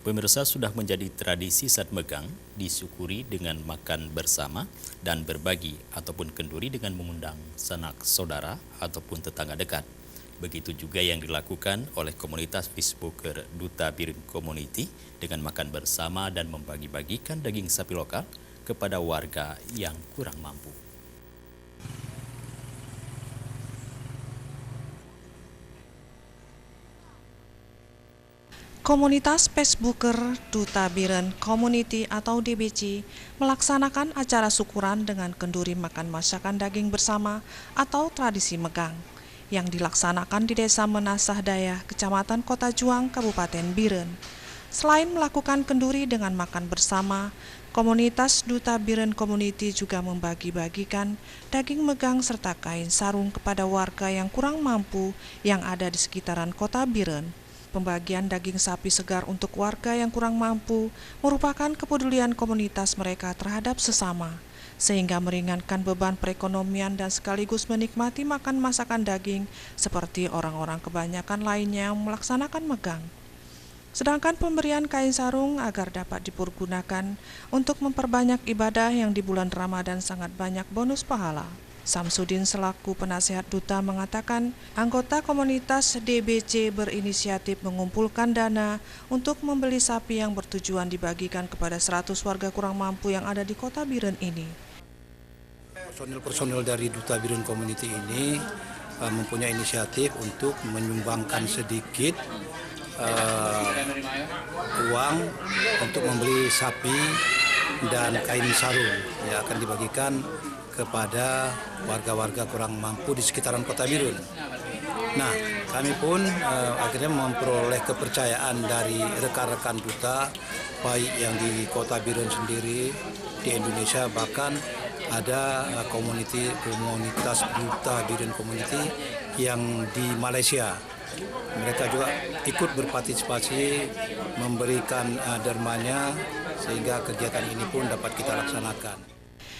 Pemirsa, sudah menjadi tradisi saat megang disyukuri dengan makan bersama dan berbagi ataupun kenduri dengan mengundang sanak saudara ataupun tetangga dekat. Begitu juga yang dilakukan oleh komunitas Facebooker Duta Biren Community dengan makan bersama dan membagi-bagikan daging sapi lokal kepada warga yang kurang mampu. Komunitas Facebooker Duta Biren Community atau DBC melaksanakan acara syukuran dengan kenduri makan masakan daging bersama atau tradisi megang yang dilaksanakan di Desa Menasah Daya, Kecamatan Kota Juang, Kabupaten Biren. Selain melakukan kenduri dengan makan bersama, komunitas Duta Biren Community juga membagi-bagikan daging megang serta kain sarung kepada warga yang kurang mampu yang ada di sekitaran Kota Biren. Pembagian daging sapi segar untuk warga yang kurang mampu merupakan kepedulian komunitas mereka terhadap sesama, sehingga meringankan beban perekonomian dan sekaligus menikmati makan masakan daging seperti orang-orang kebanyakan lainnya yang melaksanakan megang. Sedangkan pemberian kain sarung agar dapat dipergunakan untuk memperbanyak ibadah yang di bulan Ramadan sangat banyak bonus pahala. Samsudin selaku penasehat duta mengatakan anggota komunitas DBC berinisiatif mengumpulkan dana untuk membeli sapi yang bertujuan dibagikan kepada 100 warga kurang mampu yang ada di Kota Biren ini. Personil dari Duta Biren Community ini mempunyai inisiatif untuk menyumbangkan sedikit uang untuk membeli sapi dan kain sarung yang akan dibagikan kepada warga-warga kurang mampu di sekitaran Kota Biren. Nah, kami pun akhirnya memperoleh kepercayaan dari rekan-rekan duta, baik yang di Kota Biren sendiri, di Indonesia, bahkan ada komunitas Duta Biren Community yang di Malaysia. Mereka juga ikut berpartisipasi memberikan dermanya sehingga kegiatan ini pun dapat kita laksanakan.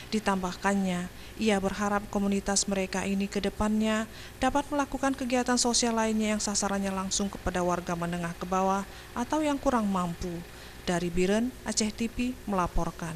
Ditambahkannya, ia berharap komunitas mereka ini ke depannya dapat melakukan kegiatan sosial lainnya yang sasarannya langsung kepada warga menengah ke bawah atau yang kurang mampu. Dari Biren, Aceh TV melaporkan.